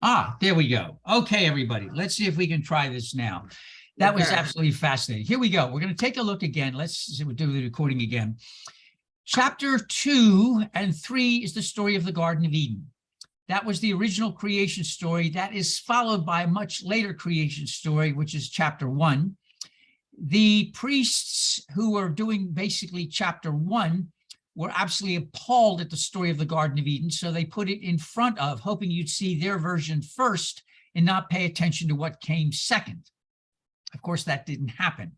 Ah, there we go. Okay, everybody, let's see if we can try this now. That was absolutely fascinating. Here we go. We're going to take a look again. Let's see, we'll do the recording again. Chapter 2 and 3 is the story of the Garden of Eden. That was the original creation story. That is followed by a much later creation story, which is chapter 1. The priests who were doing basically chapter 1 were absolutely appalled at the story of the Garden of Eden, so they put it in front of, hoping you'd see their version first and not pay attention to what came second. Of course, that didn't happen.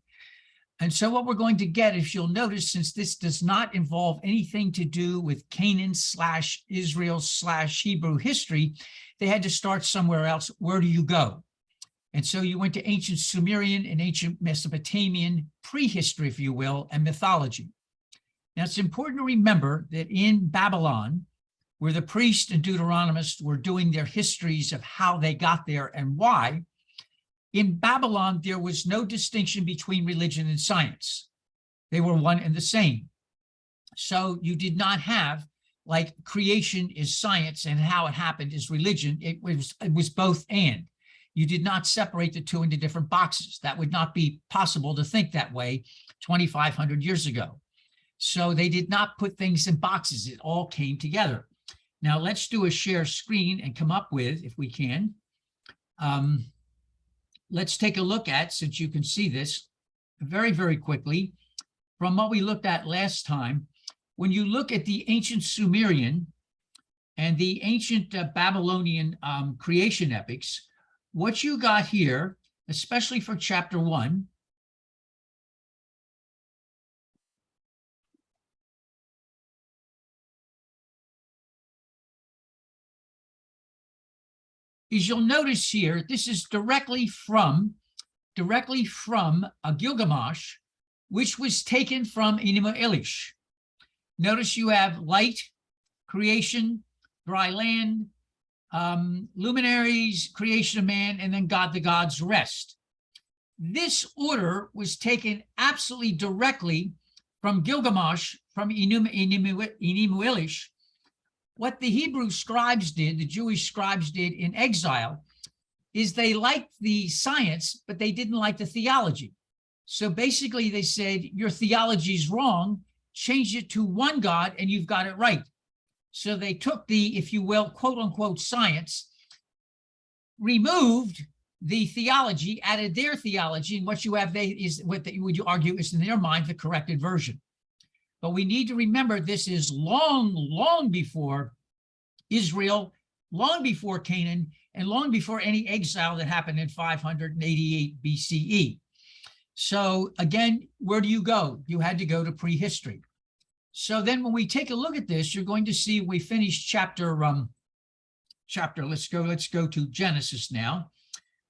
And so what we're going to get, if you'll notice, since this does not involve anything to do with Canaan / Israel / Hebrew history, they had to start somewhere else. Where do you go? And so you went to ancient Sumerian and ancient Mesopotamian prehistory, if you will, and mythology. Now, it's important to remember that in Babylon, where the priests and Deuteronomists were doing their histories of how they got there and why, in Babylon, there was no distinction between religion and science. They were one and the same. So you did not have, like, creation is science and how it happened is religion. It was both and. You did not separate the two into different boxes. That would not be possible to think that way 2,500 years ago. So they did not put things in boxes. It all came together. Now let's do a share screen and come up with, if we can, let's take a look at, since you can see this very, very quickly, from what we looked at last time. When you look at the ancient Sumerian and the ancient Babylonian creation epics, what you got here, especially for chapter 1, is you'll notice here, this is directly from Gilgamesh, which was taken from Enuma Elish. Notice you have light, creation, dry land, luminaries, creation of man, and then God the gods rest. This order was taken absolutely directly from Gilgamesh, from Enuma Elish. What the Hebrew scribes did, the Jewish scribes did in exile, is they liked the science, but they didn't like the theology. So basically they said, your theology is wrong, change it to one God and you've got it right. So they took the, if you will, quote unquote science, removed the theology, added their theology, and what you have is what would you argue is in their mind the corrected version. But we need to remember this is long, long before Israel, long before Canaan, and long before any exile that happened in 588 BCE. So again, where do you go? You had to go to prehistory. So then when we take a look at this, you're going to see we finished chapter, let's go to Genesis now.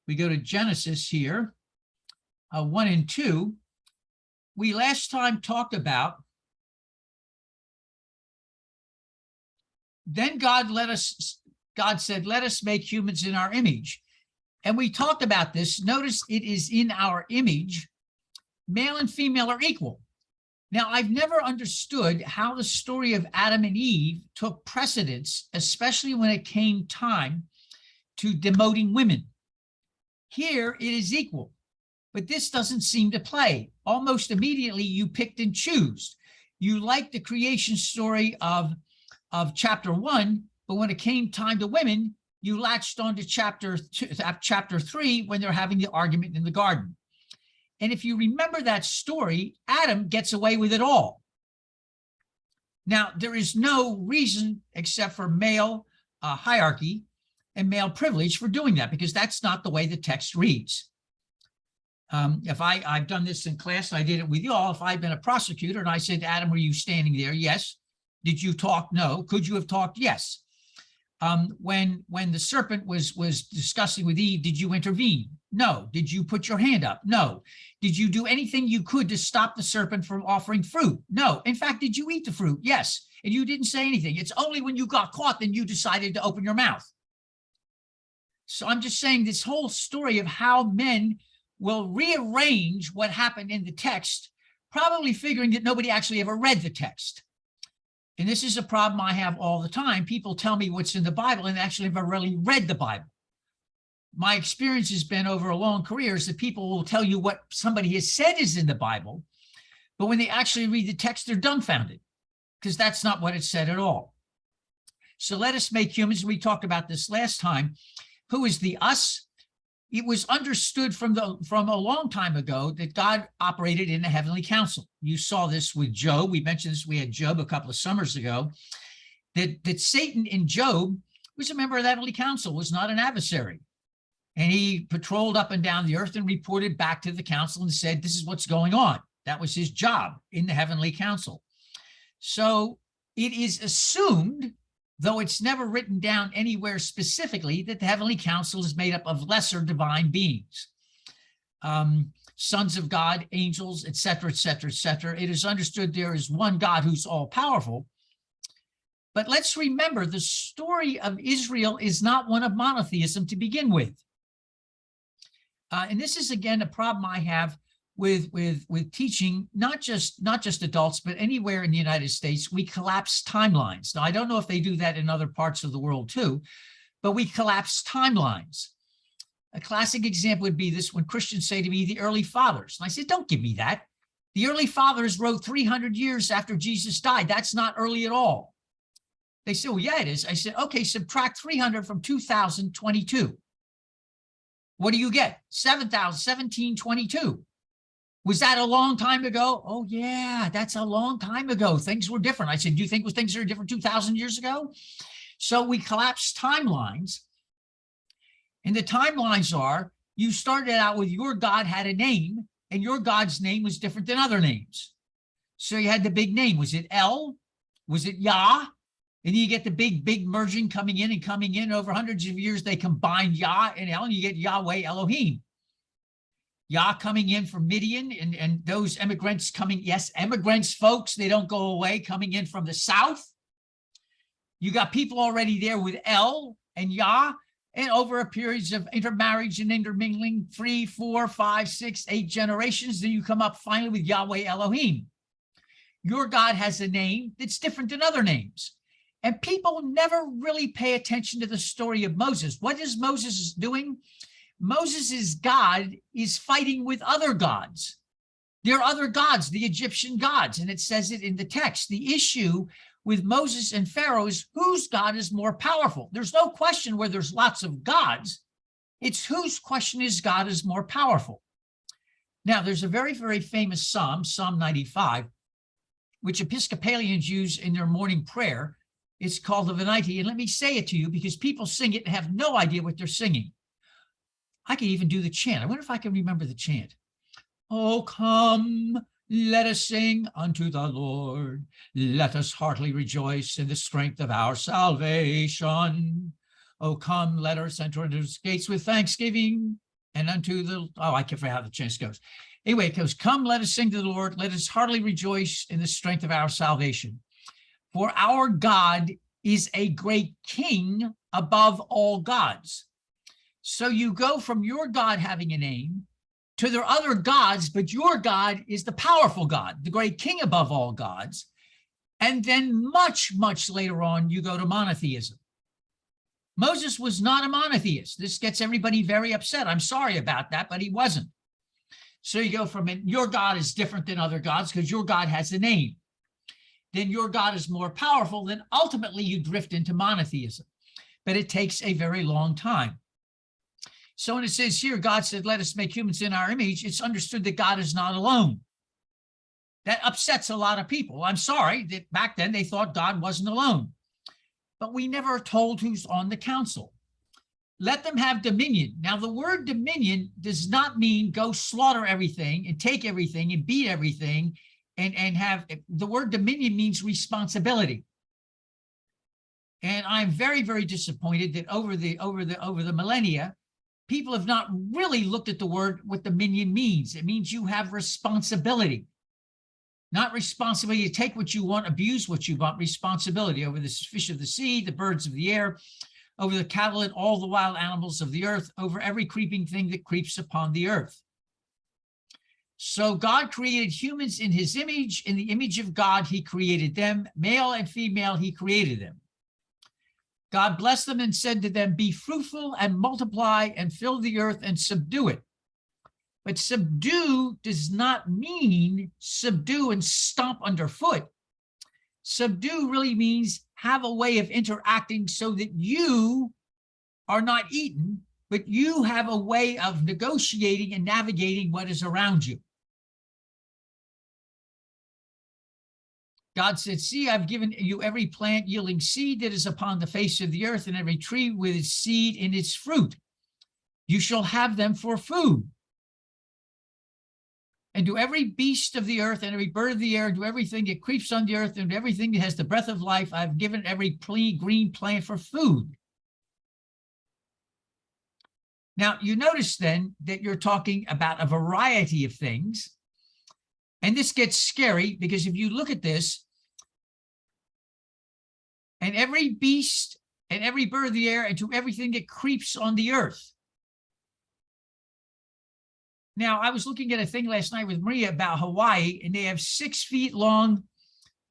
We go to Genesis here, 1 and 2. We last time talked about, then God said, let us make humans in our image. And we talked about this. Notice it is in our image. Male and female are equal. Now, I've never understood how the story of Adam and Eve took precedence, especially when it came time to demoting women. Here it is equal, but this doesn't seem to play. Almost immediately you picked and chose. You liked the creation story of chapter 1, but when it came time to women, you latched on to chapter 3 when they're having the argument in the garden. And if you remember that story, Adam gets away with it all. Now, there is no reason except for male hierarchy and male privilege for doing that, because that's not the way the text reads. If I've done this in class, and I did it with you all, if I'd been a prosecutor and I said, Adam, were you standing there? Yes. Did you talk? No. Could you have talked? Yes. When the serpent was discussing with Eve, did you intervene? No. Did you put your hand up? No. Did you do anything you could to stop the serpent from offering fruit? No. In fact, did you eat the fruit? Yes. And you didn't say anything. It's only when you got caught then you decided to open your mouth. So I'm just saying this whole story of how men will rearrange what happened in the text, probably figuring that nobody actually ever read the text. And this is a problem I have all the time. People tell me what's in the Bible and actually never really read the Bible. my experience has been over a long career is that people will tell you what somebody has said is in the Bible, but when they actually read the text, they're dumbfounded because that's not what it said at all. So let us make humans. We talked about this last time. Who is the us? It was understood from a long time ago that God operated in the heavenly council. You saw this with Job. We mentioned this. We had Job a couple of summers ago. That Satan in Job was a member of that heavenly council, was not an adversary. And he patrolled up and down the earth and reported back to the council and said, this is what's going on. That was his job in the heavenly council. So it is assumed, though it's never written down anywhere specifically, that the heavenly council is made up of lesser divine beings, sons of God, angels, etc., etc., etc. It is understood there is one God who's all powerful. But let's remember, the story of Israel is not one of monotheism to begin with. And this is, again, a problem I have with teaching, not just adults, but anywhere in the United States. We collapse timelines. Now, I don't know if they do that in other parts of the world too, but we collapse timelines. A classic example would be this when Christians say to me, the early fathers. And I said, don't give me that. The early fathers wrote 300 years after Jesus died. That's not early at all. They say, well, yeah, it is. I said, okay, subtract 300 from 2022. What do you get? 1722. Was that a long time ago? Oh, yeah, that's a long time ago. Things were different. I said, do you think things are different 2,000 years ago? So we collapse timelines. And the timelines are, you started out with your God had a name, and your God's name was different than other names. So you had the big name. Was it El? Was it Yah? And you get the big merging coming in over hundreds of years. They combine Yah and El, and you get Yahweh Elohim. Yah coming in from Midian, and those immigrants coming, yes, immigrants, folks, they don't go away, coming in from the south. You got people already there with El and Yah, and over a periods of intermarriage and intermingling, 3, 4, 5, 6, 8 generations, then you come up finally with Yahweh Elohim. Your God has a name that's different than other names. And people never really pay attention to the story of Moses. What is Moses doing? Moses' God is fighting with other gods. There are other gods, the Egyptian gods, and it says it in the text. The issue with Moses and Pharaoh is whose God is more powerful. There's no question where there's lots of gods. It's whose question is God is more powerful. Now, there's a very, very famous psalm, Psalm 95, which Episcopalians use in their morning prayer. It's called the Venite, and let me say it to you because people sing it and have no idea what they're singing. I can even do the chant. I wonder if I can remember the chant. Oh, come, let us sing unto the Lord. Let us heartily rejoice in the strength of our salvation. Oh, come, let us enter into his gates with thanksgiving and unto the, oh, I can't remember how the chant goes. Anyway, it goes, come, let us sing to the Lord. Let us heartily rejoice in the strength of our salvation. For our God is a great king above all gods. So you go from your God having a name to their other gods, but your God is the powerful God, the great king above all gods. And then much, much later on, you go to monotheism. Moses was not a monotheist. This gets everybody very upset. I'm sorry about that, but he wasn't. So you go from it, your God is different than other gods because your God has a name. Then your God is more powerful, then ultimately you drift into monotheism. But it takes a very long time. So when it says here, God said, let us make humans in our image, it's understood that God is not alone. That upsets a lot of people. I'm sorry that back then they thought God wasn't alone. But we never are told who's on the council. Let them have dominion. Now, the word dominion does not mean go slaughter everything and take everything and beat everything. And have the word dominion means responsibility. And I'm very, very disappointed that over the millennia, people have not really looked at the word, what dominion means. It means you have responsibility, not responsibility to take what you want, abuse what you want, responsibility over the fish of the sea, the birds of the air, over the cattle and all the wild animals of the earth, over every creeping thing that creeps upon the earth. So God created humans in his image. In the image of God, he created them. Male and female, he created them. God blessed them and said to them, be fruitful and multiply and fill the earth and subdue it. But subdue does not mean subdue and stomp underfoot. Subdue really means have a way of interacting so that you are not eaten, but you have a way of negotiating and navigating what is around you. God said, see, I've given you every plant yielding seed that is upon the face of the earth, and every tree with its seed in its fruit. You shall have them for food. And to every beast of the earth and every bird of the air, and to everything that creeps on the earth, and to everything that has the breath of life, I've given every green plant for food. Now, you notice then that you're talking about a variety of things. And this gets scary because if you look at this, and every beast and every bird of the air and to everything that creeps on the earth. Now, I was looking at a thing last night with Maria about Hawaii, and they have 6 feet long,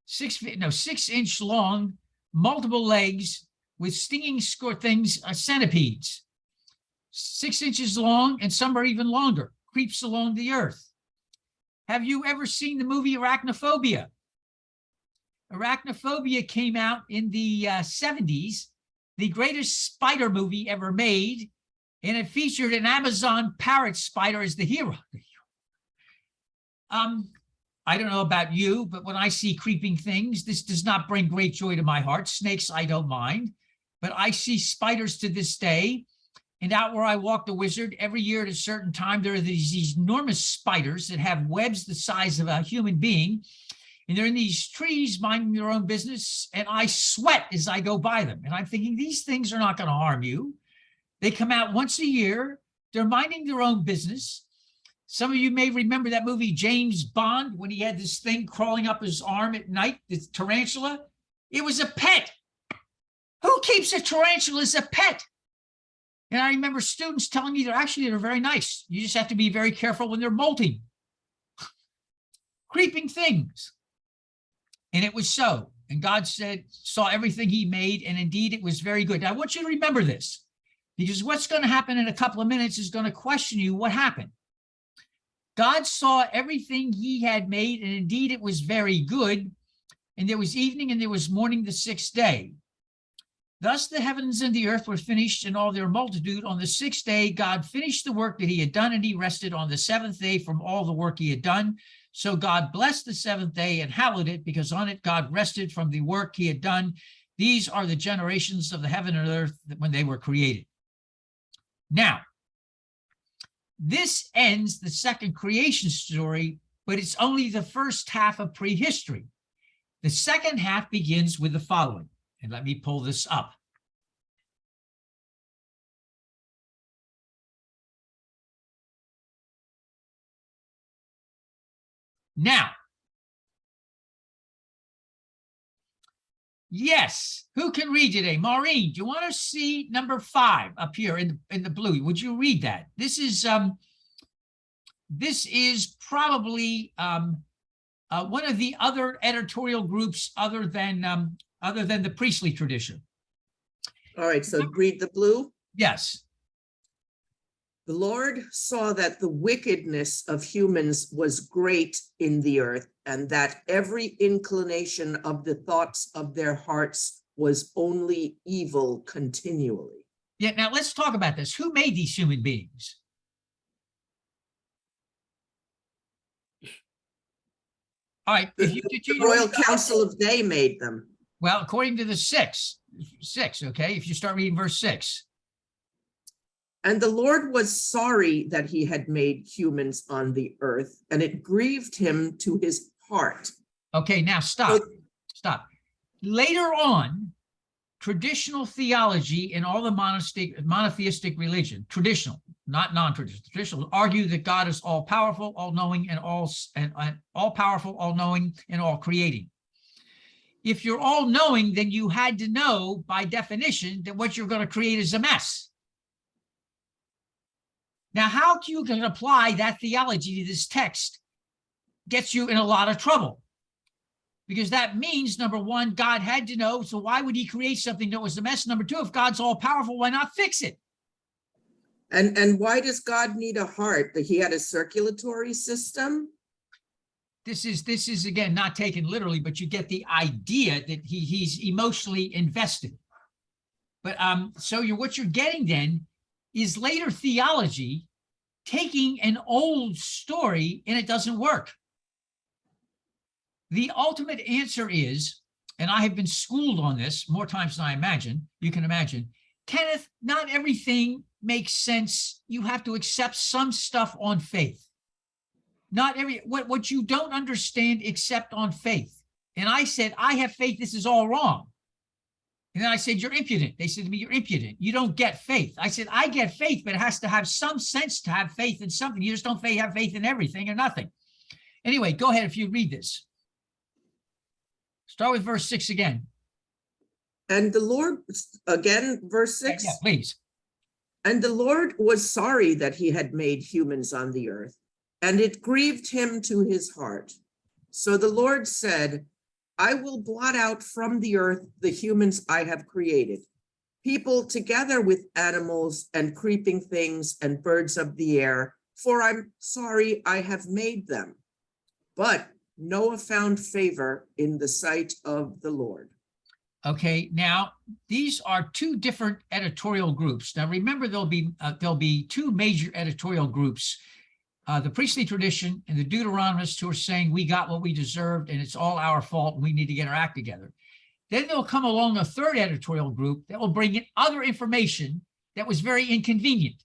6-inch long, multiple legs with stinging things, centipedes. 6 inches long, and some are even longer, creeps along the earth. Have you ever seen the movie Arachnophobia? Arachnophobia came out in the 70s, the greatest spider movie ever made, and it featured an Amazon parrot spider as the hero. I don't know about you, but when I see creeping things, this does not bring great joy to my heart. Snakes, I don't mind, but I see spiders to this day. And out where I walk the wizard, every year at a certain time, there are these enormous spiders that have webs the size of a human being. And they're in these trees minding their own business. And I sweat as I go by them. And I'm thinking, these things are not going to harm you. They come out once a year. They're minding their own business. Some of you may remember that movie James Bond, when he had this thing crawling up his arm at night, the tarantula. It was a pet. Who keeps a tarantula as a pet? And I remember students telling me they're very nice. You just have to be very careful when they're molting. Creeping things. And it was so. And God saw everything he made, and indeed it was very good. Now, I want you to remember this, because what's going to happen in a couple of minutes is going to question you what happened. God saw everything he had made, and indeed it was very good. And there was evening and there was morning the 6th day. Thus the heavens and the earth were finished in all their multitude. On the 6th day, God finished the work that he had done, and he rested on the 7th day from all the work he had done. So God blessed the 7th day and hallowed it, because on it God rested from the work he had done. These are the generations of the heaven and earth when they were created. Now, this ends the second creation story, but it's only the first half of prehistory. The second half begins with the following. And let me pull this up. Now, yes, who can read today? Maureen, do you want to see number 5 up here in the blue? Would you read that? This is probably one of the other editorial groups other than the priestly tradition. All right, so read the blue. Yes. The Lord saw that the wickedness of humans was great in the earth, and that every inclination of the thoughts of their hearts was only evil continually. Yeah, now let's talk about this. Who made these human beings? All right. The Royal Council of They made them. Well, according to the 6, okay, if you start reading verse 6. And the Lord was sorry that he had made humans on the earth, and it grieved him to his heart. Okay, now stop. Stop. Later on, traditional theology in all the monotheistic religion, traditional, not non-traditional, traditional, argue that God is all-powerful, all-knowing, and all-powerful, all-knowing, and all-creating. If you're all-knowing, then you had to know, by definition, that what you're going to create is a mess. Now, how you can apply that theology to this text gets you in a lot of trouble. because that means, number one, God had to know. So why would he create something that was a mess? Number two, if God's all powerful, why not fix it? And why does God need a heart? That he had a circulatory system? This is again not taken literally, but you get the idea that he's emotionally invested. But so what you're getting then is later theology taking an old story and it doesn't work. The ultimate answer is, and I have been schooled on this more times than you can imagine, Kenneth, not everything makes sense. You have to accept some stuff on faith. Not what you don't understand, accept on faith. And I said, I have faith, this is all wrong. And then I said, you're impudent. They said to me, you're impudent. You don't get faith. I said, I get faith, but it has to have some sense to have faith in something. You just don't have faith in everything or nothing. Anyway, go ahead if you read this. Start with verse 6 again. And the Lord, again, verse 6. Yeah, please. And the Lord was sorry that he had made humans on the earth, and it grieved him to his heart. So the Lord said, I will blot out from the earth the humans I have created, people together with animals and creeping things and birds of the air, for I'm sorry I have made them. But Noah found favor in the sight of the Lord. Okay, now these are two different editorial groups. Now remember, there'll be two major editorial groups: the priestly tradition and the Deuteronomists, who are saying we got what we deserved and it's all our fault and we need to get our act together. Then there'll come along a third editorial group that will bring in other information that was very inconvenient,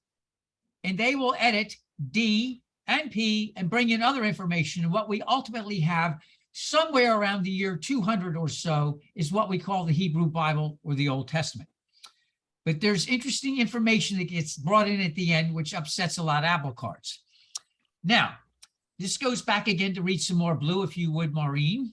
and they will edit D and P and bring in other information. And what we ultimately have somewhere around the year 200 or so is what we call the Hebrew Bible or the Old Testament. But there's interesting information that gets brought in at the end, which upsets a lot of apple carts. Now, this goes back again to read some more blue, if you would, Maureen.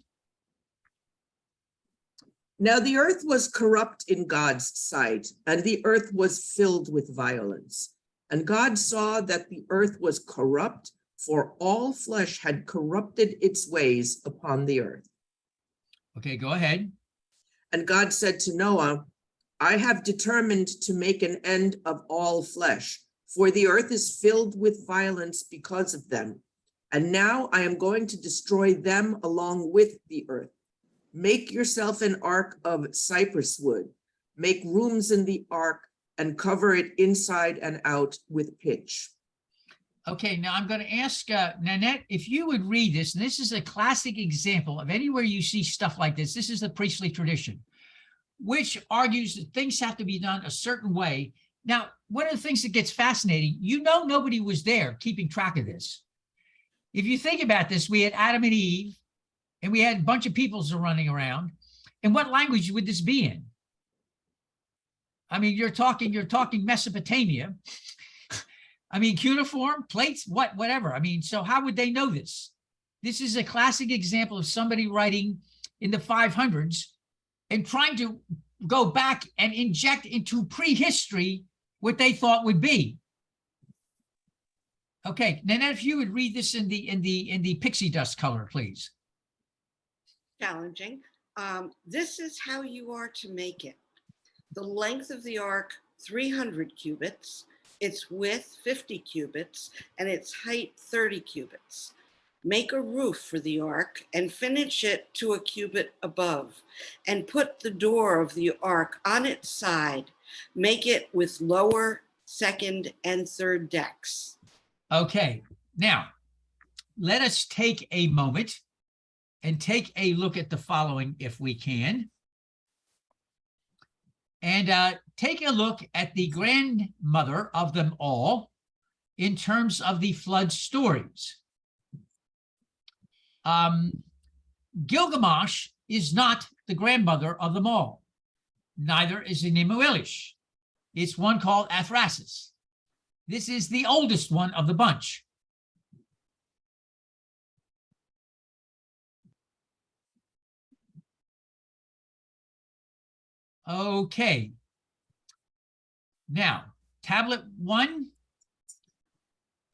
Now the earth was corrupt in God's sight, and the earth was filled with violence. And God saw that the earth was corrupt, for all flesh had corrupted its ways upon the earth. Okay, go ahead. And God said to Noah, I have determined to make an end of all flesh, for the earth is filled with violence because of them. And now I am going to destroy them along with the earth. Make yourself an ark of cypress wood. Make rooms in the ark and cover it inside and out with pitch. Okay, now I'm going to ask Nanette if you would read this. And this is a classic example of anywhere you see stuff like this. This is the priestly tradition, which argues that things have to be done a certain way. Now, one of the things that gets fascinating, nobody was there keeping track of this. If you think about this, we had Adam and Eve, and we had a bunch of peoples running around. And what language would this be in? I mean, you're talking Mesopotamia. I mean, cuneiform, plates, whatever. I mean, so how would they know this? This is a classic example of somebody writing in the 500s and trying to go back and inject into prehistory what they thought would be. Okay, Nanette, if you would read this in the pixie dust color, please. Challenging. This is how you are to make it. The length of the ark, 300 cubits, its width 50 cubits, and its height 30 cubits. Make a roof for the ark and finish it to a cubit above, and put the door of the ark on its side. Make it with lower, second, and third decks. Okay, now let us take a moment and take a look at the following, if we can. And take a look at the grandmother of them all in terms of the flood stories. Gilgamesh is not the grandmother of them all. Neither is Enuma Elish. It's one called Athrasis. This is the oldest one of the bunch. Okay. Now, tablet 1.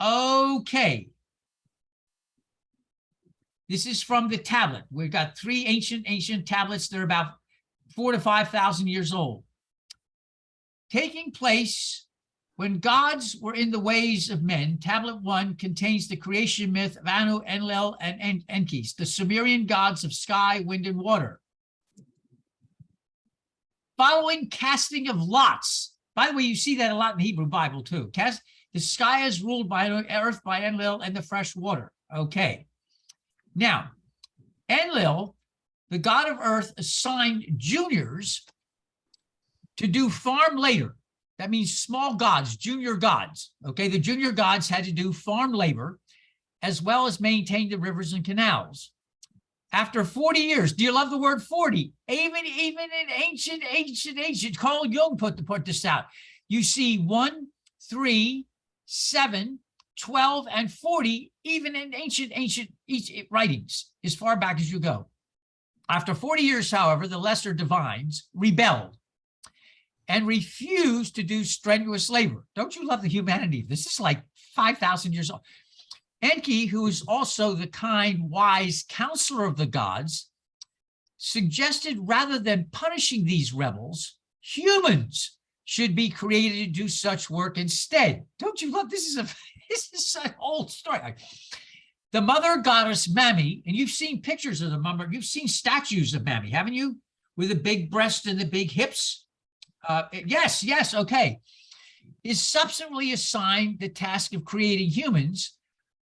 Okay. This is from the tablet. We've got three ancient tablets. They're about 4,000 to 5,000 years old. Taking place when gods were in the ways of men, tablet 1 contains the creation myth of Anu, Enlil, and Enki, the Sumerian gods of sky, wind, and water. Following casting of lots. By the way, you see that a lot in the Hebrew Bible too. The sky is ruled by earth, by Enlil, and the fresh water. Okay. Now, Enlil, the god of earth, assigned juniors to do farm labor. That means small gods, junior gods. Okay, the junior gods had to do farm labor as well as maintain the rivers and canals. After 40 years, do you love the word 40? Even in ancient, Carl Jung put this out. You see 1, 3, 7, 12, and 40, even in ancient writings, as far back as you go. After 40 years, however, the lesser divines rebelled and refused to do strenuous labor. Don't you love the humanity? This is like 5,000 years old. Enki, who is also the kind, wise counselor of the gods, suggested rather than punishing these rebels, humans should be created to do such work instead. Don't you love, this is an old story. The mother goddess Mami, and you've seen pictures of the mother, you've seen statues of Mami, haven't you? With the big breast and the big hips. Yes, okay. Is subsequently assigned the task of creating humans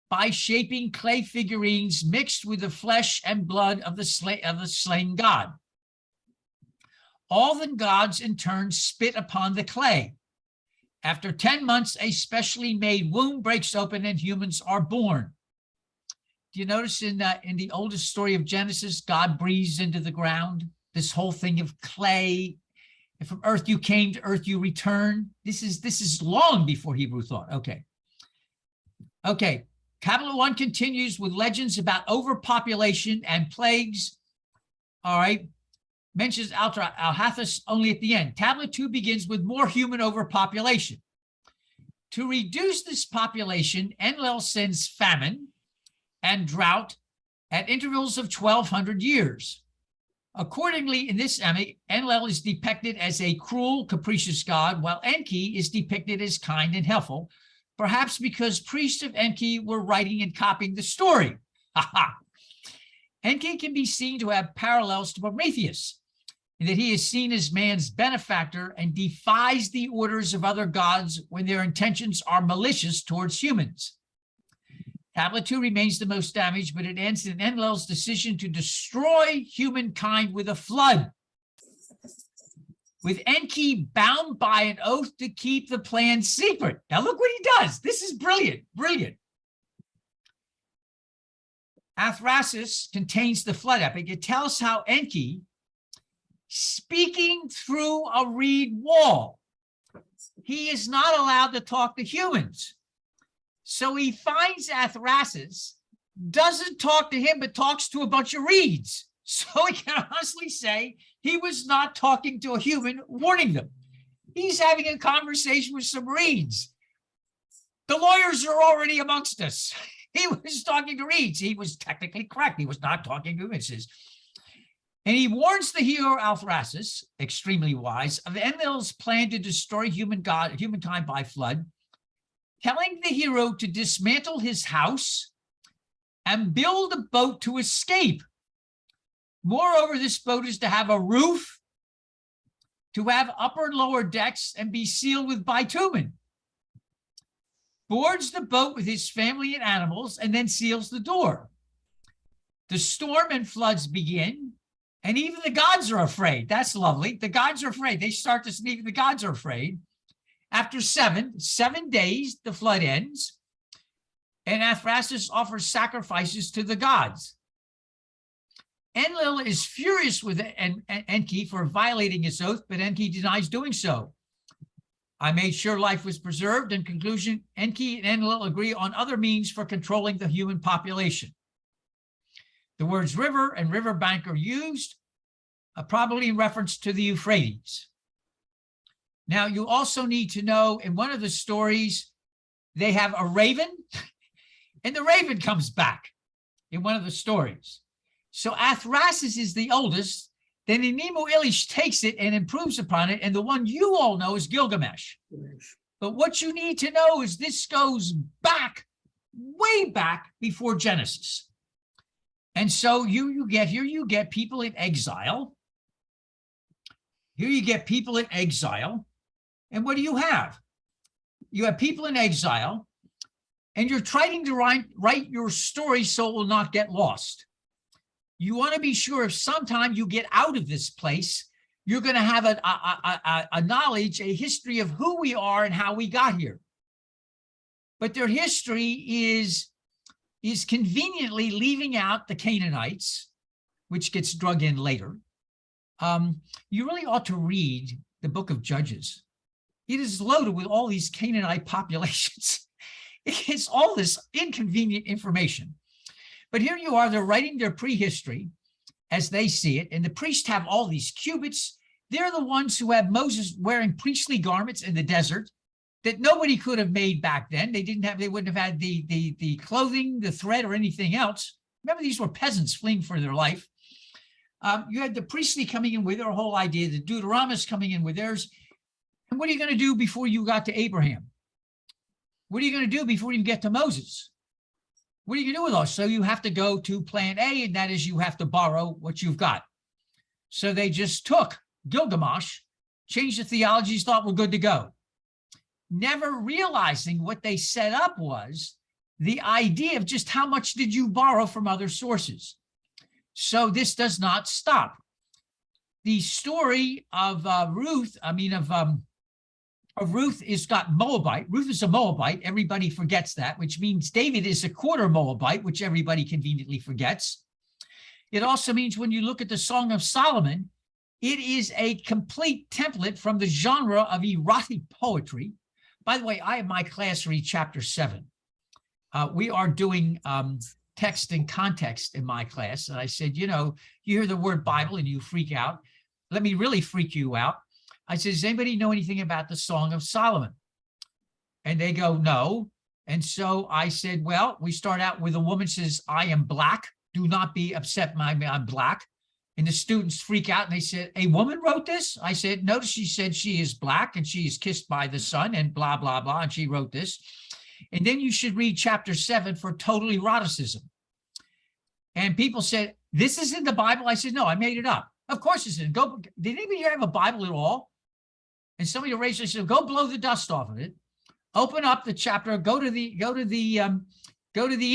by shaping clay figurines mixed with the flesh and blood of the slain god. All the gods in turn spit upon the clay. After 10 months, a specially made womb breaks open and humans are born. Do you notice in the oldest story of Genesis, God breathes into the ground? This whole thing of clay. And from earth you came, to earth you return. This is long before Hebrew thought. Okay. Tablet 1 continues with legends about overpopulation and plagues. All right. Mentions Al-Hathas only at the end. Tablet 2 begins with more human overpopulation. To reduce this population, Enlil sends famine and drought at intervals of 1,200 years. Accordingly, in this epic, Enlil is depicted as a cruel, capricious god, while Enki is depicted as kind and helpful, perhaps because priests of Enki were writing and copying the story. Enki can be seen to have parallels to Prometheus, in that he is seen as man's benefactor and defies the orders of other gods when their intentions are malicious towards humans. Tablet 2 remains the most damaged, but it ends in Enlil's decision to destroy humankind with a flood, with Enki bound by an oath to keep the plan secret. Now look what he does. This is brilliant. Athrasis contains the flood epic. It tells how Enki, speaking through a reed wall, he is not allowed to talk to humans. So he finds Athrasis, doesn't talk to him, but talks to a bunch of reeds. So he can honestly say he was not talking to a human, warning them. He's having a conversation with some reeds. The lawyers are already amongst us. He was talking to reeds. He was technically correct. He was not talking to humans. And he warns the hero Athrasis, extremely wise, of Enlil's plan to destroy humankind by flood, telling the hero to dismantle his house and build a boat to escape. Moreover, this boat is to have a roof, to have upper and lower decks, and be sealed with bitumen. Boards the boat with his family and animals, and then seals the door. The storm and floods begin, and even the gods are afraid. That's lovely. The gods are afraid. They start to sneak. The gods are afraid. After 7 days, the flood ends, and Athrasis offers sacrifices to the gods. Enlil is furious with Enki for violating his oath, but Enki denies doing so. I made sure life was preserved. In conclusion, Enki and Enlil agree on other means for controlling the human population. The words river and riverbank are used, probably in reference to the Euphrates. Now, you also need to know, in one of the stories, they have a raven, and the raven comes back. in one of the stories. So Athrasis is the oldest. Then Enemu Elish takes it and improves upon it. And the one you all know is Gilgamesh. But what you need to know is this goes back, way back before Genesis. And so you get people in exile. Here you get people in exile. And what do you have? You have people in exile, and you're trying to write your story so it will not get lost. You want to be sure if sometime you get out of this place, you're going to have a knowledge, a history of who we are and how we got here. But their history is conveniently leaving out the Canaanites, which gets drug in later. You really ought to read the book of Judges. It is loaded with all these Canaanite populations. It's all this inconvenient information. But here you are, they're writing their prehistory as they see it, and the priests have all these cubits. They're the ones who have Moses wearing priestly garments in the desert that nobody could have made back then. They wouldn't have had the clothing, the thread, or anything else. Remember, these were peasants fleeing for their life. You had the priestly coming in with their whole idea, the Deuteronomists coming in with theirs. And what are you going to do before you got to Abraham? What are you going to do before you get to Moses? What are you going to do with us? So you have to go to plan A, and that is you have to borrow what you've got. So they just took Gilgamesh, changed the theologies, thought we're good to go. Never realizing what they set up was the idea of just how much did you borrow from other sources. So this does not stop. The story of Ruth is got Moabite. Ruth is a Moabite. Everybody forgets that, which means David is a quarter Moabite, which everybody conveniently forgets. It also means when you look at the Song of Solomon, it is a complete template from the genre of erotic poetry. By the way, I have my class read chapter 7. We are doing text and context in my class. And I said, you know, you hear the word Bible and you freak out. Let me really freak you out. I said, does anybody know anything about the Song of Solomon? And they go, no. And so I said, well, we start out with a woman says, I am black. Do not be upset, I'm black. And the students freak out and they said, a woman wrote this? I said, notice she said she is black and she is kissed by the sun and blah, blah, blah. And she wrote this. And then you should read chapter 7 for total eroticism. And people said, this is in the Bible? I said, no, I made it up. Of course it's in. Did anybody here have a Bible at all? And somebody raised their hand, go blow the dust off of it, open up the chapter, go to the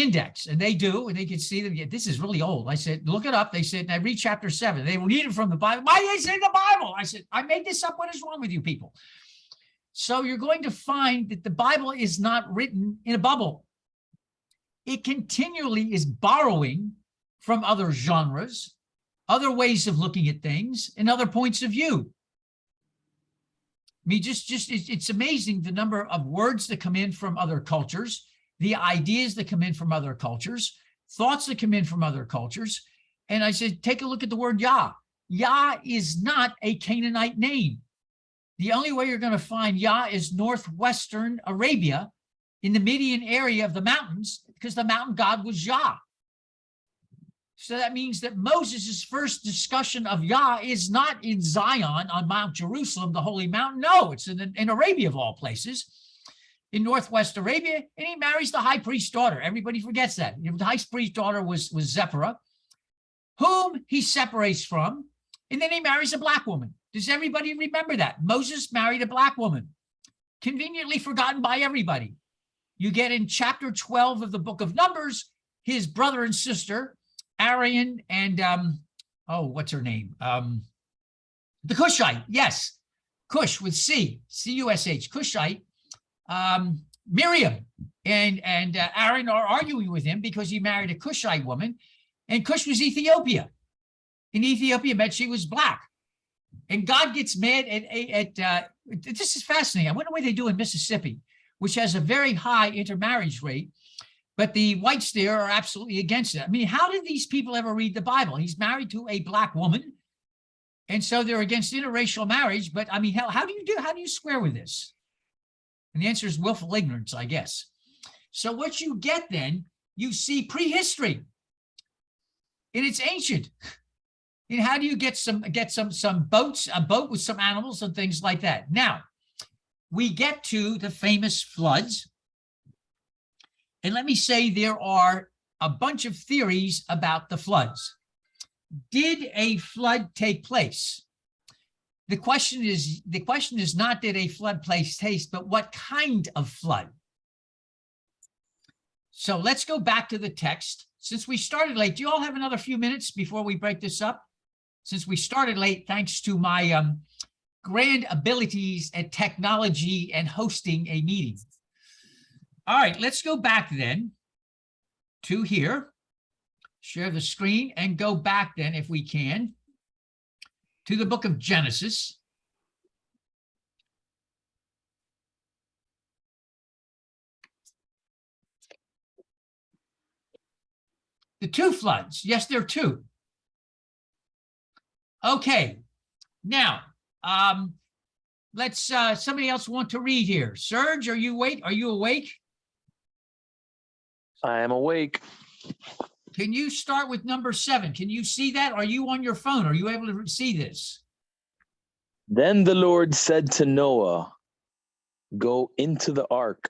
index, and they do, and they can see that this is really old. I said, look it up. They said, and I read chapter 7. They read it from the Bible. Why is it in the Bible? I said, I made this up. What is wrong with you people? So you're going to find that the Bible is not written in a bubble. It continually is borrowing from other genres, other ways of looking at things, and other points of view. I mean, it's amazing the number of words that come in from other cultures, the ideas that come in from other cultures, thoughts that come in from other cultures. And I said, take a look at the word Yah. Yah is not a Canaanite name. The only way you're going to find Yah is northwestern Arabia in the Midian area of the mountains, because the mountain god was Yah. So that means that Moses' first discussion of Yah is not in Zion on Mount Jerusalem, the holy mountain. No, it's in Arabia of all places, in Northwest Arabia, and he marries the high priest's daughter. Everybody forgets that. The high priest's daughter was Zipporah, whom he separates from, and then he marries a black woman. Does everybody remember that? Moses married a black woman, conveniently forgotten by everybody. You get in chapter 12 of the book of Numbers, his brother and sister, Arian and, what's her name? The Cushite, yes. Cush with C-U-S-H, Cushite. Miriam and Aaron are arguing with him because he married a Cushite woman, and Cush was Ethiopia. In Ethiopia meant she was black. And God gets mad at this is fascinating. I wonder what they do in Mississippi, which has a very high intermarriage rate. But the whites there are absolutely against it. I mean, how did these people ever read the Bible? He's married to a black woman, and so they're against interracial marriage. But I mean, how do you square with this? And the answer is willful ignorance, I guess. So what you get then, you see prehistory. And it's ancient. And how do you get some boats, a boat with some animals and things like that? Now, we get to the famous floods. And let me say there are a bunch of theories about the floods. Did a flood take place? The question is not did a flood place take, but what kind of flood? So let's go back to the text. Since we started late, do you all have another few minutes before we break this up? Since we started late, thanks to my grand abilities at technology and hosting a meeting. All right, let's go back then to here. Share the screen and go back then, if we can, to the book of Genesis. The two floods. Yes, there are two. Okay. Now, let's, somebody else want to read here. Serge, are you awake? Are you awake? I am awake. Can you start with number 7? Can you see that? Are you on your phone? Are you able to see this? Then the Lord said to Noah, go into the ark,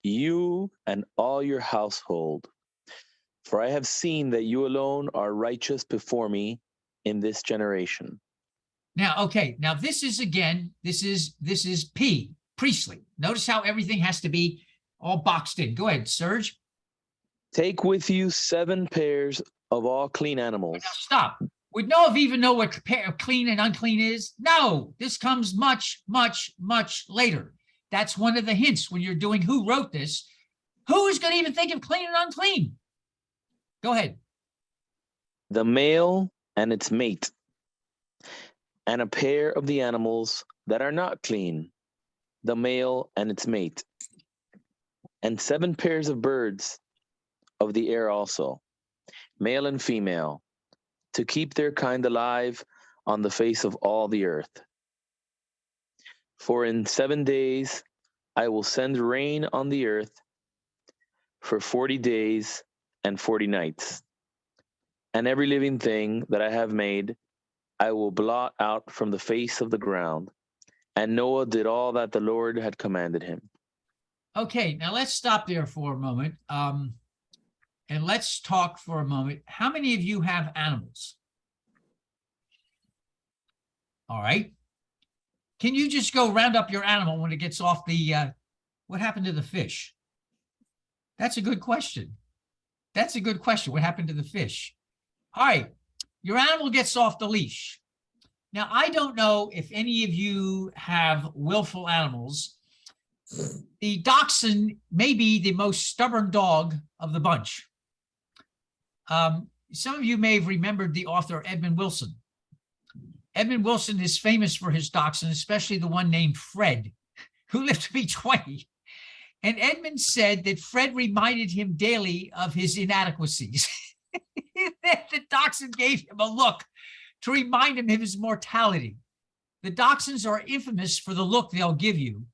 you and all your household, for I have seen that you alone are righteous before me in this generation. Now, okay, now this is again, this is P, priestly. Notice how everything has to be all boxed in. Go ahead, Serge. Take with you 7 pairs of all clean animals. Now stop. Would Noah even know what clean and unclean is? No, this comes much, much, much later. That's one of the hints when you're doing who wrote this. Who is going to even think of clean and unclean? Go ahead. The male and its mate, and a pair of the animals that are not clean, the male and its mate, and 7 pairs of birds of the air also, male and female, to keep their kind alive on the face of all the earth. For in 7 days I will send rain on the earth for 40 days and 40 nights. And every living thing that I have made, I will blot out from the face of the ground. And Noah did all that the Lord had commanded him. Okay, now let's stop there for a moment. And let's talk for a moment. How many of you have animals? All right. Can you just go round up your animal when it gets off the, what happened to the fish? That's a good question. That's a good question. What happened to the fish? All right. Your animal gets off the leash. Now, I don't know if any of you have willful animals. The dachshund may be the most stubborn dog of the bunch. Some of you may have remembered the author Edmund Wilson. Edmund Wilson is famous for his dachshund, especially the one named Fred, who lived to be 20. And Edmund said that Fred reminded him daily of his inadequacies. The dachshund gave him a look to remind him of his mortality. The dachshunds are infamous for the look they'll give you.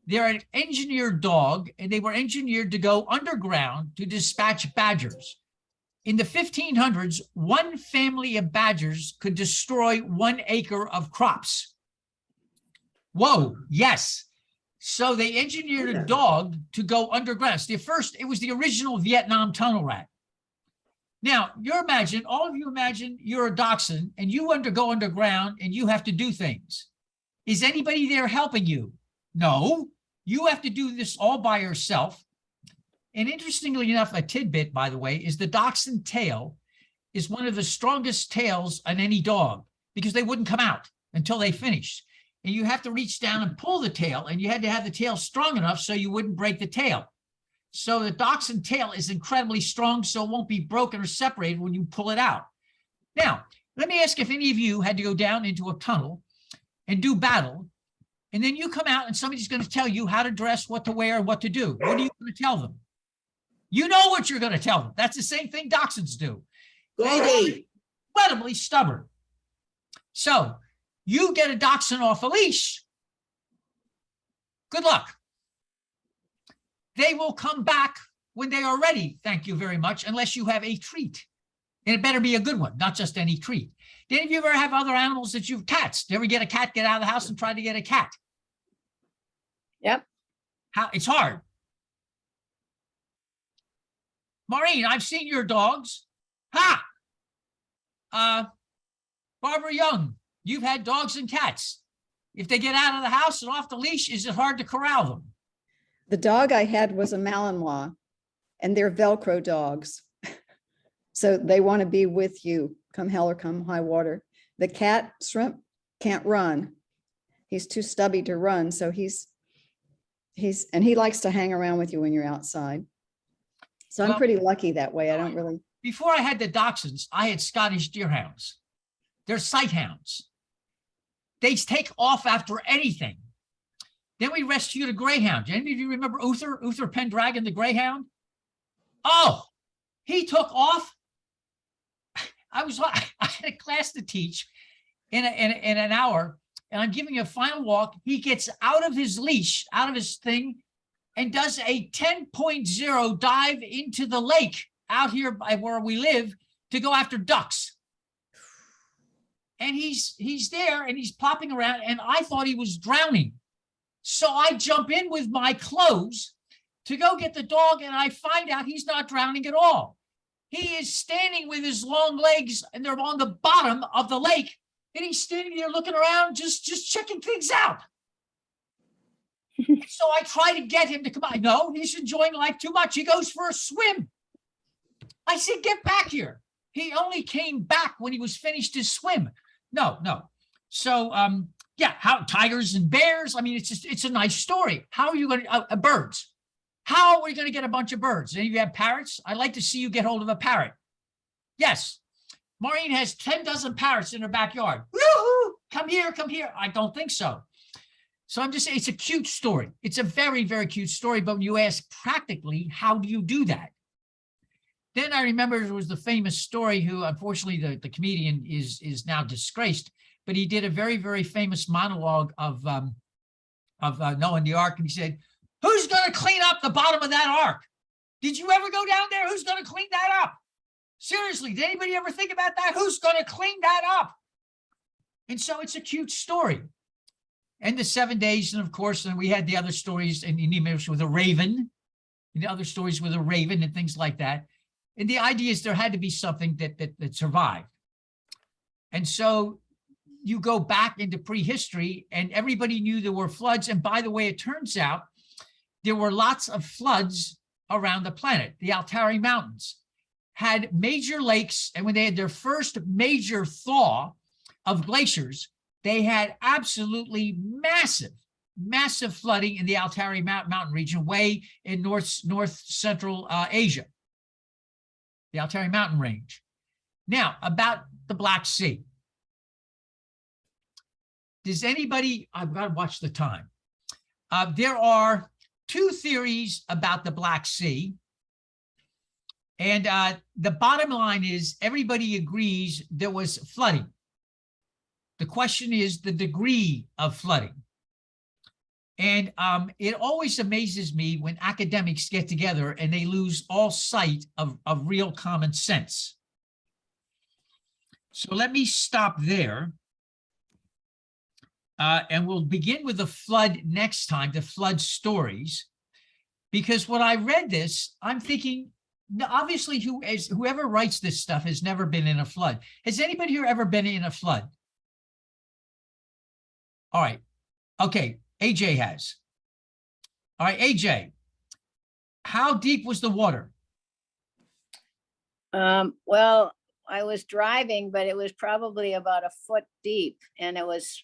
They're an engineered dog, and they were engineered to go underground to dispatch badgers. In the 1500s, one family of badgers could destroy 1 acre of crops. Whoa, yes. So they engineered a dog to go underground. It was the original Vietnam tunnel rat. Now, all of you imagine you're a dachshund and you go underground and you have to do things. Is anybody there helping you? No, you have to do this all by yourself. And interestingly enough, a tidbit, by the way, is the dachshund tail is one of the strongest tails on any dog because they wouldn't come out until they finished. And you have to reach down and pull the tail, and you had to have the tail strong enough so you wouldn't break the tail. So the dachshund tail is incredibly strong, so it won't be broken or separated when you pull it out. Now, let me ask if any of you had to go down into a tunnel and do battle, and then you come out and somebody's going to tell you how to dress, what to wear, and what to do. What are you going to tell them? You know what you're going to tell them. That's the same thing dachshunds do. They're incredibly stubborn. So you get a dachshund off a leash. Good luck. They will come back when they are ready. Thank you very much, unless you have a treat. And it better be a good one, not just any treat. Did any of you ever have other animals that cats? Did you ever get a cat, get out of the house and try to get a cat? Yep. It's hard. Maureen, I've seen your dogs. Ha! Barbara Young, you've had dogs and cats. If they get out of the house and off the leash, is it hard to corral them? The dog I had was a Malinois, and they're Velcro dogs. So they want to be with you, come hell or come high water. The cat, Shrimp, can't run. He's too stubby to run. So and he likes to hang around with you when you're outside. So I'm Well, pretty lucky that way. I don't really. Before I had the dachshunds, I had Scottish deerhounds. They're sight hounds. They take off after anything. Then we rescued a greyhound. Any of you remember Uther Pendragon, the greyhound? Oh, he took off. I had a class to teach in an hour, and I'm giving a final walk. He gets out of his leash, out of his thing, and does a 10.0 dive into the lake out here by where we live to go after ducks. And he's there and he's plopping around, and I thought he was drowning. So I jump in with my clothes to go get the dog, and I find out he's not drowning at all. He is standing with his long legs, and they're on the bottom of the lake, and he's standing there looking around, just checking things out. So I try to get him to come on. No, he's enjoying life too much. He goes for a swim. I said, get back here. He only came back when he was finished his swim. No. So, yeah, how tigers and bears. I mean, it's a nice story. How are you going to, birds? How are we going to get a bunch of birds? Any of you have parrots? I'd like to see you get hold of a parrot. Yes. Maureen has 10 dozen parrots in her backyard. Woo-hoo! Come here, come here. I don't think so. So I'm just saying it's a cute story. It's a very, very cute story. But when you ask practically, how do you do that? Then I remember it was the famous story who, unfortunately, the comedian is now disgraced, but he did a very, very famous monologue of Noah in the Ark, and he said, "Who's going to clean up the bottom of that ark? Did you ever go down there? Who's going to clean that up? Seriously, did anybody ever think about that? Who's going to clean that up?" And so it's a cute story. And the 7 days, and of course, and we had the other stories, and with a raven, and the other stories with a raven and things like that. And the idea is there had to be something that survived. And so you go back into prehistory, and everybody knew there were floods. And by the way, it turns out there were lots of floods around the planet. The Altari Mountains had major lakes, and when they had their first major thaw of glaciers, they had absolutely massive flooding in the Altari Mountain region, way in north central Asia. The Altari Mountain Range. Now, about the Black Sea. Does anybody, I've got to watch the time. There are two theories about the Black Sea. And the bottom line is everybody agrees there was flooding. The question is the degree of flooding. And it always amazes me when academics get together and they lose all sight of real common sense. So let me stop there. And we'll begin with the flood next time, the flood stories. Because when I read this, I'm thinking, obviously, whoever writes this stuff has never been in a flood. Has anybody here ever been in a flood? All right. Okay. AJ has. All right, AJ, how deep was the water? Well, I was driving, but it was probably about a foot deep, and I was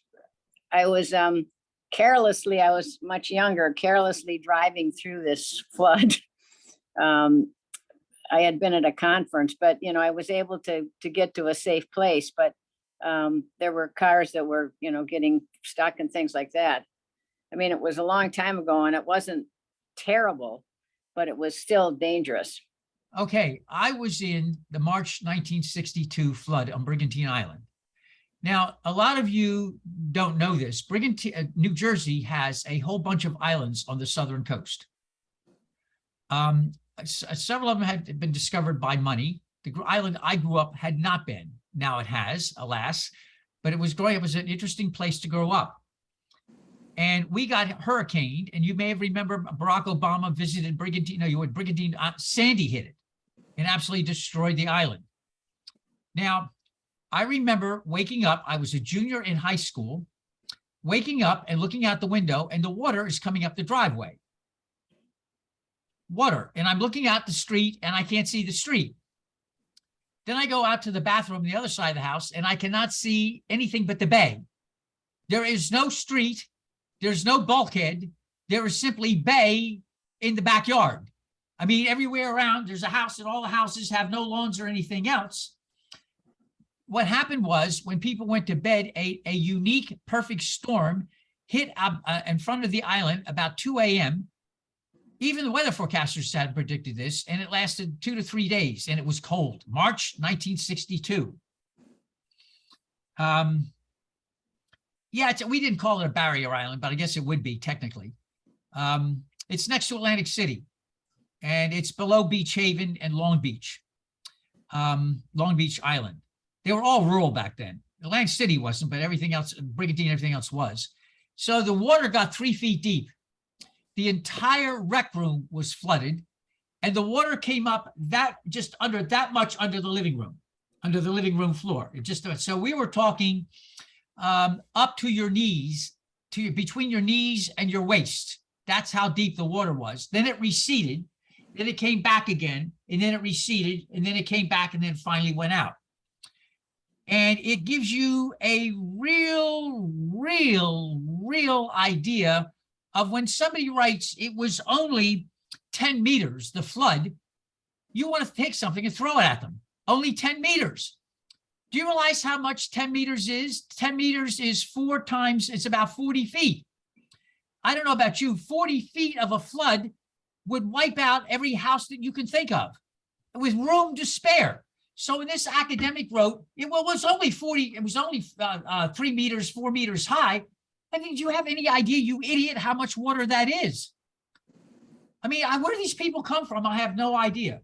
carelessly, I was much younger, carelessly driving through this flood. I had been at a conference, but I was able to get to a safe place, but there were cars that were, getting stuck and things like that. I mean, it was a long time ago, and it wasn't terrible, but it was still dangerous. Okay, I was in the March 1962 flood on Brigantine Island. Now, a lot of you don't know this. New Jersey has a whole bunch of islands on the southern coast. Several of them had been discovered by money. island I grew up had not been. Now it has, alas, but it was growing. It was an interesting place to grow up. And we got hurricaned, and you may have remembered Barack Obama visited Brigantine. No, you were Brigantine. Sandy hit it and absolutely destroyed the island. Now, I remember waking up. I was a junior in high school, waking up and looking out the window, and the water is coming up the driveway. Water. And I'm looking out the street, and I can't see the street. Then I go out to the bathroom on the other side of the house, and I cannot see anything but the bay. There is no street. There's no bulkhead. There is simply bay in the backyard. I mean, everywhere around, there's a house, and all the houses have no lawns or anything else. What happened was, when people went to bed, a unique, perfect storm hit in front of the island about 2 a.m. Even the weather forecasters had predicted this, and it lasted 2 to 3 days, and it was cold. March 1962. Yeah, we didn't call it a barrier island, but I guess it would be technically. It's next to Atlantic City, and it's below Beach Haven and Long Beach Island. They were all rural back then. Atlantic City wasn't, but everything else, Brigantine, everything else was. So the water got 3 feet deep. The entire rec room was flooded, and the water came up just under that much under the living room floor. It just, so we were talking up to your knees, between your knees and your waist. That's how deep the water was. Then it receded, then it came back again, and then it receded, and then it came back, and then finally went out. And it gives you a real idea of when somebody writes, it was only 10 meters, the flood, you want to take something and throw it at them. Only 10 meters. Do you realize how much 10 meters is? 10 meters is 4 times, it's about 40 feet. I don't know about you, 40 feet of a flood would wipe out every house that you can think of with room to spare. So when this academic wrote, it was only 3 meters, 4 meters high. I mean, do you have any idea, you idiot, how much water that is? I mean, where do these people come from? I have no idea.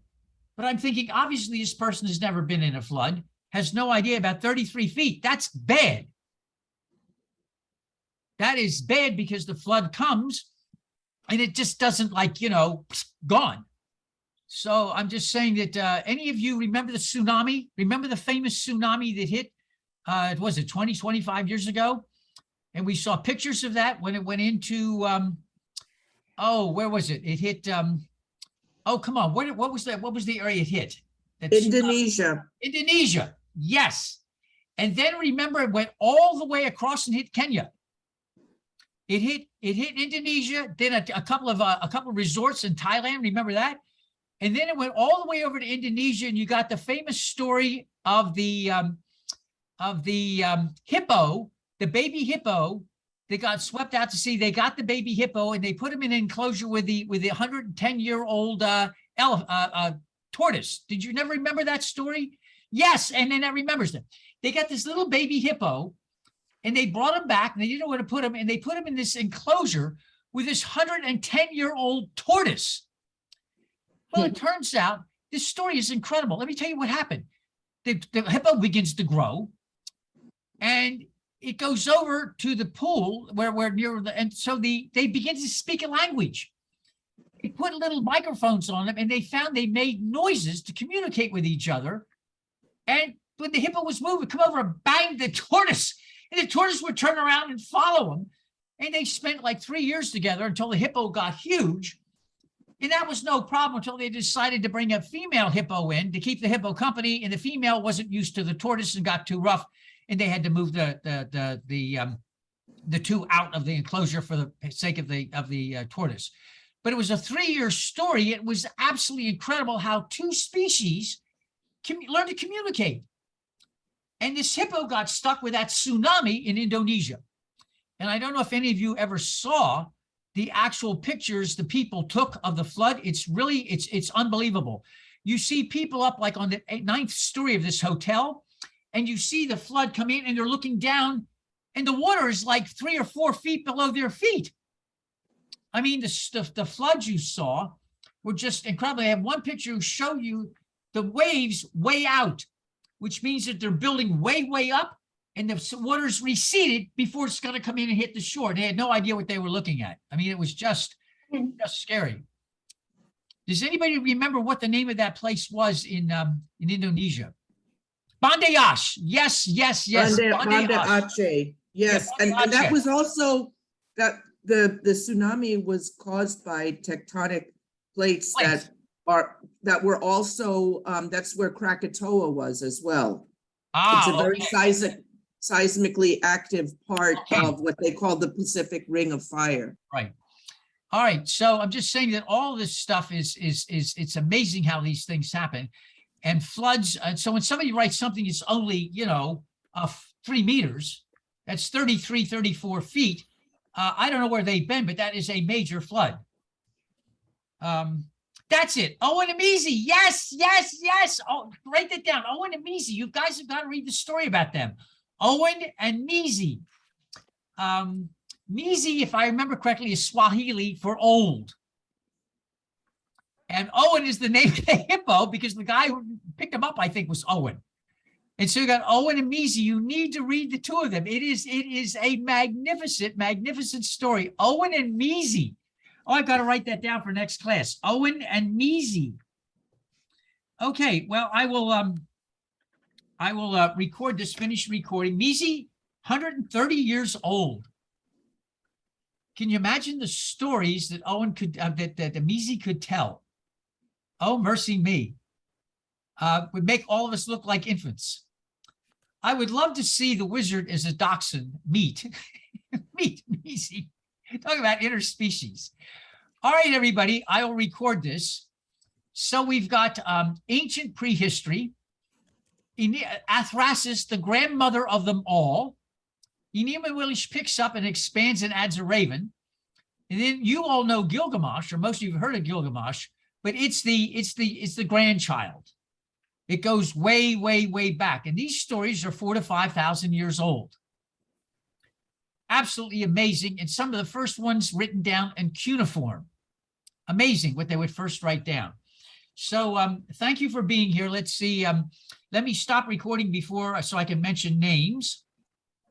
But I'm thinking, obviously, this person has never been in a flood, has no idea about 33 feet. That's bad. That is bad because the flood comes and it just doesn't, like, gone. So I'm just saying that any of you remember the tsunami? Remember the famous tsunami that hit, was it 20, 25 years ago? And we saw pictures of that when it went into, where was it? It hit, come on, what was that? What was the area it hit? Indonesia. Indonesia, yes. And then remember, it went all the way across and hit Kenya. It hit Indonesia, then a couple of resorts in Thailand. Remember that? And then it went all the way over to Indonesia, and you got the famous story of the hippo, the baby hippo that got swept out to sea. They got the baby hippo and they put him in an enclosure with the 110-year-old tortoise. Did you never remember that story? Yes, and then that remembers them. They got this little baby hippo, and they brought him back, and they didn't know where to put him, and they put him in this enclosure with this 110-year-old tortoise. Well, it turns out this story is incredible. Let me tell you what happened. The hippo begins to grow, and it goes over to the pool where we're near, and so they begin to speak a language. They put little microphones on them, and they found they made noises to communicate with each other. And when the hippo was moving, come over and bang the tortoise, and the tortoise would turn around and follow him. And they spent like 3 years together until the hippo got huge. And that was no problem until they decided to bring a female hippo in to keep the hippo company. And the female wasn't used to the tortoise and got too rough, and they had to move the two out of the enclosure for the sake of the tortoise. But it was a 3-year story. It was absolutely incredible how two species learn to communicate. And this hippo got stuck with that tsunami in Indonesia. And I don't know if any of you ever saw the actual pictures the people took of the flood. It's really, it's unbelievable. You see people up like on the 9th story of this hotel, and you see the flood come in, and they're looking down, and the water is like 3 or 4 feet below their feet. I mean, the floods you saw were just incredible. I have one picture to show you the waves way out, which means that they're building way, way up, and the water's receded before it's going to come in and hit the shore. They had no idea what they were looking at. I mean, it was just scary. Does anybody remember what the name of that place was in Indonesia? Banda Aceh. Yes, yes, yes. Banda Aceh. Yes, Banda and that Aceh. was also that the tsunami was caused by tectonic plates that were also that's where Krakatoa was as well. It's a very seismically active part of what they call the Pacific Ring of Fire. Right. All right. So I'm just saying that all this stuff is it's amazing how these things happen, and floods. And so when somebody writes something that's only 3 meters, that's 33, 34 feet. I don't know where they've been, but that is a major flood. That's it. Owen Emezi. Yes, yes, yes. Oh, write that down. Owen Emezi. You guys have got to read the story about them. Owen and Mezi. Mezi, if I remember correctly, is Swahili for old. And Owen is the name of the hippo because the guy who picked him up, I think, was Owen. And so you got Owen and Mezi. You need to read the two of them. It is a magnificent, magnificent story. Owen and Mezi. Oh, I've got to write that down for next class. Owen and Mezi. Okay, well, I will record this, finish recording. Mezi, 130 years old. Can you imagine the stories that Owen could, that Mezi could tell? Oh, mercy me. Would make all of us look like infants. I would love to see the wizard as a dachshund meet Mezi. Talk about interspecies. All right, everybody, I will record this. So we've got ancient prehistory, Athrasis, the grandmother of them all. Enuma Elish picks up and expands and adds a raven. And then you all know Gilgamesh, or most of you have heard of Gilgamesh, but it's the grandchild. It goes way, way, way back. And these stories are 4,000 to 5,000 years old. Absolutely amazing. And some of the first ones written down in cuneiform. Amazing what they would first write down. So thank you for being here. Let's see. Let me stop recording before so I can mention names.